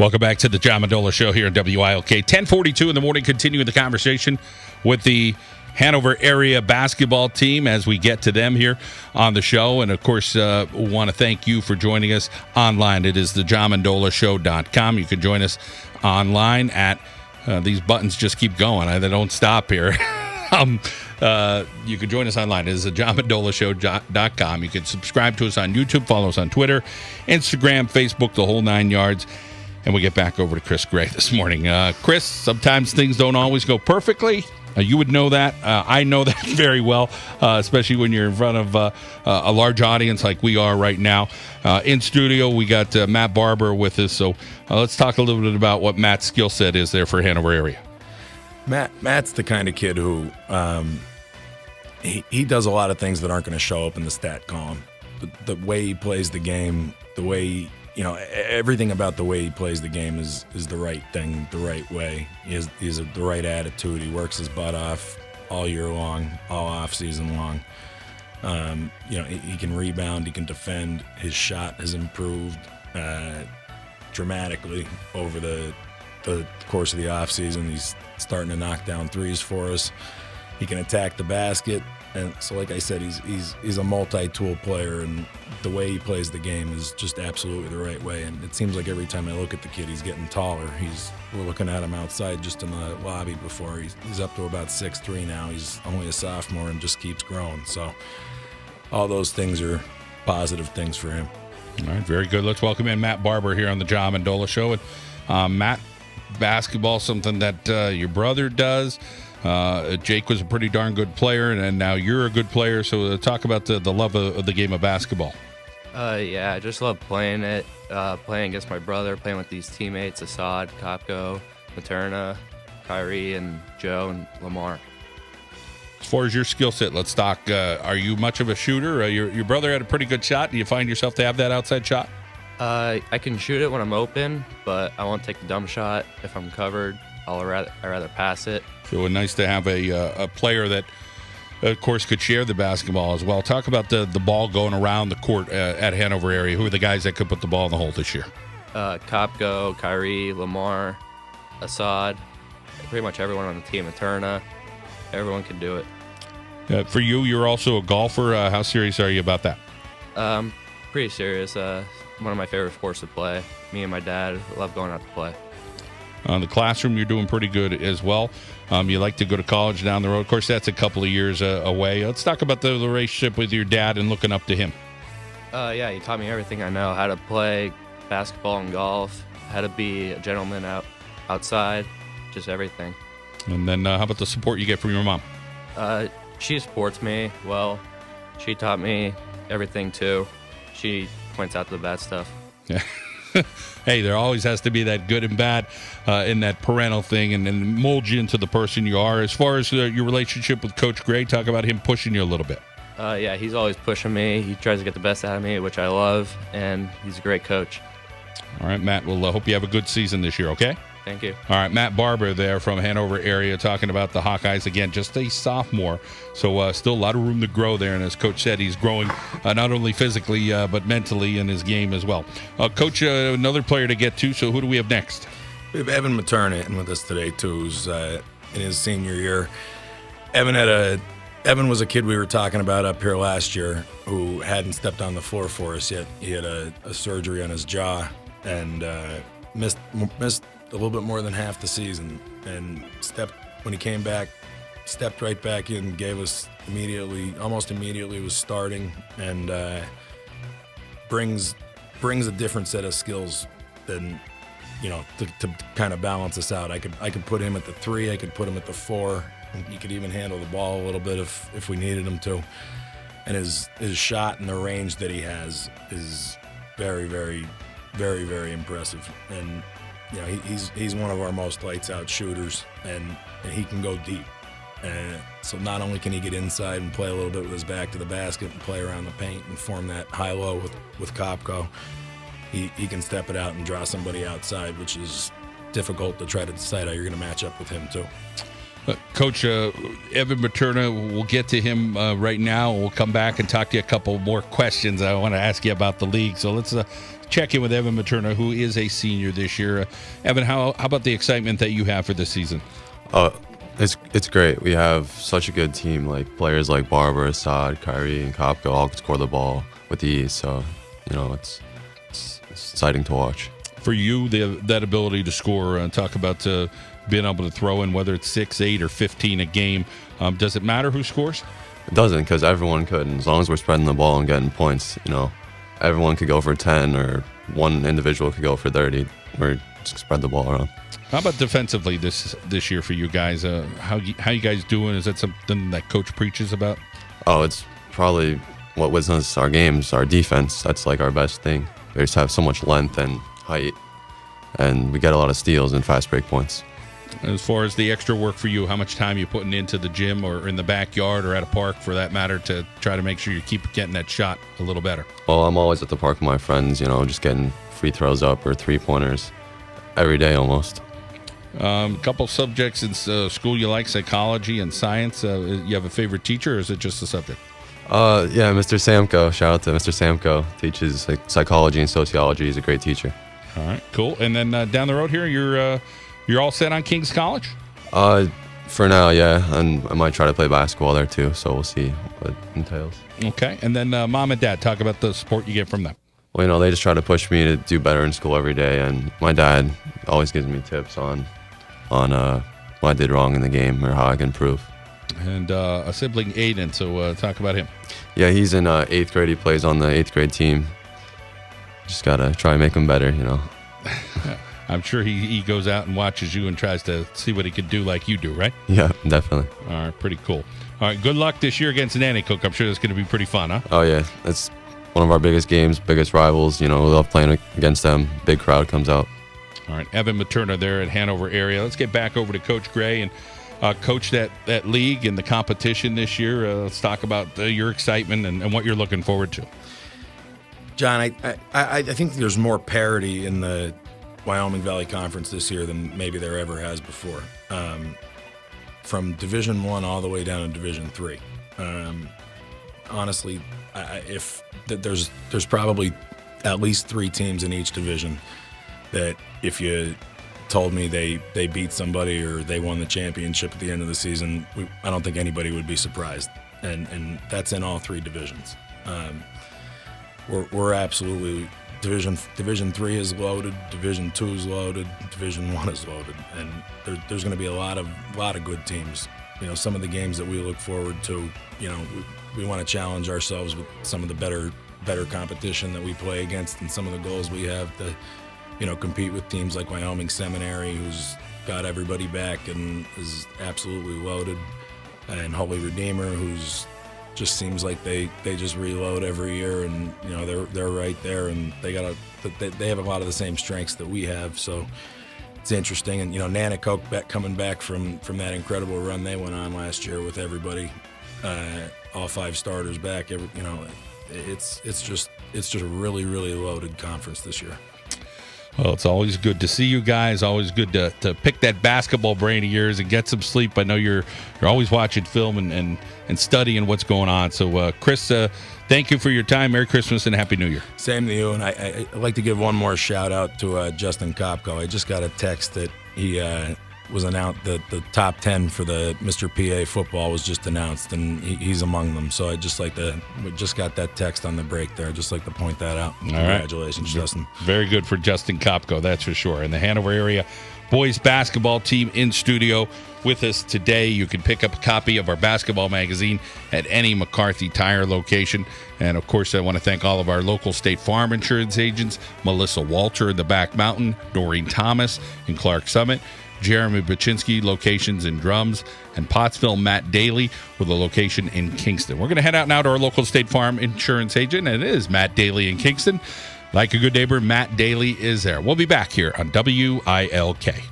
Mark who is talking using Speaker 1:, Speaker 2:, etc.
Speaker 1: Welcome back to the John Mendola Show here at WILK. 10:42 in the morning, continuing the conversation with the Hanover area basketball team as we get to them here on the show. And, of course, want to thank you for joining us online. It is the johnmendolashow.com. You can join us online at these buttons just keep going. They don't stop here. You can join us online. It is the johnmendolashow.com. You can subscribe to us on YouTube, follow us on Twitter, Instagram, Facebook, the whole 9 yards. And we get back over to Chris Gray this morning. Chris, sometimes things don't always go perfectly. You would know that. I know that very well, especially when you're in front of a large audience like we are right now. In studio, we got Matt Barber with us. So let's talk a little bit about what Matt's skill set is there for Hanover area.
Speaker 2: Matt's the kind of kid who he does a lot of things that aren't going to show up in the stat column. The way he plays the game, the way everything about the way he plays the game is the right thing, the right way. He has the right attitude. He works his butt off all year long, all off season long. He can rebound, he can defend. His shot has improved dramatically over the course of the off season. He's starting to knock down threes for us. He can attack the basket. And so, like I said, he's a multi-tool player, and the way he plays the game is just absolutely the right way. And it seems like every time I look at the kid, he's getting taller. We're looking at him outside just in the lobby before. He's up to about 6'3" now. He's only a sophomore and just keeps growing. So all those things are positive things for him.
Speaker 1: All right, very good. Let's welcome in Matt Barber here on the John Mendola Show. And Matt, basketball, something that your brother does. Jake was a pretty darn good player, and now you're a good player. So talk about the love of the game of basketball.
Speaker 3: I just love playing it, playing against my brother, playing with these teammates, Assad, Kopko, Materna, Kyrie, and Joe, and Lamar.
Speaker 1: As far as your skill set, let's talk. Are you much of a shooter? Your brother had a pretty good shot. Do you find yourself to have that outside shot?
Speaker 3: I can shoot it when I'm open, but I won't take the dumb shot if I'm covered. I'd rather pass it.
Speaker 1: So nice to have a player that, of course, could share the basketball as well. Talk about the ball going around the court at Hanover area. Who are the guys that could put the ball in the hole this year?
Speaker 3: Kopko, Kyrie, Lamar, Assad, pretty much everyone on the team, Materna. Everyone can do it.
Speaker 1: For you, you're also a golfer. How serious are you about that?
Speaker 3: Pretty serious. One of my favorite sports to play. Me and my dad love going out to play.
Speaker 1: The classroom, you're doing pretty good as well. You like to go to college down the road. Of course, that's a couple of years away. Let's talk about the relationship with your dad and looking up to him.
Speaker 3: He taught me everything I know, how to play basketball and golf, how to be a gentleman outside, just everything.
Speaker 1: And then how about the support you get from your mom?
Speaker 3: She supports me well. She taught me everything, too. She points out the bad stuff.
Speaker 1: Yeah. Hey, there always has to be that good and bad in that parental thing, and mold you into the person you are. As far as your relationship with Coach Gray, talk about him pushing you a little bit.
Speaker 3: He's always pushing me. He tries to get the best out of me, which I love, and he's a great coach.
Speaker 1: All right, Matt, we'll hope you have a good season this year, okay?
Speaker 3: Thank you.
Speaker 1: All right, Matt Barber there from Hanover area talking about the Hawkeyes. Again, just a sophomore, so still a lot of room to grow there. And as Coach said, he's growing not only physically but mentally in his game as well. Coach, another player to get to, so who do we have next?
Speaker 2: We have Evan Materna in with us today, too, who's in his senior year. Evan was a kid we were talking about up here last year who hadn't stepped on the floor for us yet. He had a surgery on his jaw and missed a little bit more than half the season, and when he came back, stepped right back in, gave us almost immediately was starting, and brings a different set of skills than to kind of balance us out. I could put him at the 3, I could put him at the 4. He could even handle the ball a little bit if we needed him to. And his shot and the range that he has is very, very, very, very impressive. And he's one of our most lights out shooters, and he can go deep. So not only can he get inside and play a little bit with his back to the basket and play around the paint and form that high-low with Kopko, he can step it out and draw somebody outside, which is difficult to try to decide how you're going to match up with him too.
Speaker 1: Coach Evan Materna, we'll get to him right now. We'll come back and talk to you a couple more questions I want to ask you about the league. So let's check in with Evan Materna, who is a senior this year. Evan, how about the excitement that you have for this season?
Speaker 4: It's great. We have such a good team, like players like Barber, Assad, Kyrie, and Kopko all can score the ball with ease. So, it's exciting to watch.
Speaker 1: For you, that ability to score, talk about being able to throw in, whether it's 6, 8, or 15 a game. Does it matter who scores?
Speaker 4: It doesn't, because everyone could. And as long as we're spreading the ball and getting points, everyone could go for 10 or one individual could go for 30. Or just spread the ball around.
Speaker 1: How about defensively this year for you guys? How you guys doing? Is that something that Coach preaches about?
Speaker 4: Oh, it's probably what wins us our games, our defense. That's like our best thing. We just have so much length and height, and we get a lot of steals and fast break points.
Speaker 1: As far as the extra work for you, how much time you putting into the gym or in the backyard or at a park, for that matter, to try to make sure you keep getting that shot a little better?
Speaker 4: Well, I'm always at the park with my friends, just getting free throws up or 3-pointers every day almost.
Speaker 1: A couple subjects in school you like, psychology and science. You have a favorite teacher, or is it just a subject?
Speaker 4: Yeah, Mr. Samko. Shout out to Mr. Samko. Teaches psychology and sociology. He's a great teacher.
Speaker 1: All right, cool. And then down the road here, you're all set on King's College?
Speaker 4: For now, yeah. And I might try to play basketball there too, so we'll see what it entails.
Speaker 1: Okay. And then Mom and Dad, talk about the support you get from them.
Speaker 4: Well, they just try to push me to do better in school every day, and my dad always gives me tips on what I did wrong in the game or how I can improve.
Speaker 1: And a sibling, Aiden, so talk about him.
Speaker 4: Yeah, he's in 8th grade. He plays on the 8th grade team. Just got to try and make him better,
Speaker 1: I'm sure he goes out and watches you and tries to see what he could do like you do, right?
Speaker 4: Yeah, definitely.
Speaker 1: All right, pretty cool. All right, good luck this year against Nanticoke. I'm sure that's going to be pretty fun, huh?
Speaker 4: Oh, yeah. It's one of our biggest games, biggest rivals. We love playing against them. Big crowd comes out.
Speaker 1: All right, Evan Materna there at Hanover area. Let's get back over to Coach Gray and coach that league and the competition this year. Let's talk about your excitement and what you're looking forward to.
Speaker 2: John, I think there's more parity in the Wyoming Valley Conference this year than maybe there ever has before. From Division I all the way down to Division III. Honestly, there's probably at least 3 teams in each division that if you told me they beat somebody or they won the championship at the end of the season, I don't think anybody would be surprised. And that's in all 3 divisions. We're absolutely Division 3 is loaded, Division 2 is loaded, Division 1 is loaded, and there's going to be a lot of good teams. Some of the games that we look forward to, we want to challenge ourselves with some of the better competition that we play against, and some of the goals we have to compete with teams like Wyoming Seminary, who's got everybody back and is absolutely loaded, and Holy Redeemer, who's just seems like they just reload every year, and they're right there, and they have a lot of the same strengths that we have, so it's interesting. And Nanticoke coming back from that incredible run they went on last year with everybody, all 5 starters back. It's just a really, really loaded conference this year.
Speaker 1: Well, it's always good to see you guys. Always good to pick that basketball brain of yours and get some sleep. I know you're always watching film and studying what's going on. So, Chris, thank you for your time. Merry Christmas and Happy New Year.
Speaker 2: Same to you. And I'd like to give one more shout out to Justin Kopko. I just got a text that he was announced that the top 10 for the Mr. PA football was just announced, and he's among them. So we just got that text on the break there. I'd just like to point that out.
Speaker 1: All
Speaker 2: Congratulations,
Speaker 1: right.
Speaker 2: Justin.
Speaker 1: Very good for Justin Kopko, that's for sure. And the Hanover area boys basketball team in studio with us today. You can pick up a copy of our basketball magazine at any McCarthy Tire location. And, of course, I want to thank all of our local State Farm insurance agents, Melissa Walter in the Back Mountain, Doreen Thomas in Clark Summit, Jeremy Baczynski, locations in Drums, and Pottsville, Matt Daly with a location in Kingston. We're going to head out now to our local State Farm insurance agent, and it is Matt Daly in Kingston. Like a good neighbor, Matt Daly is there. We'll be back here on WILK.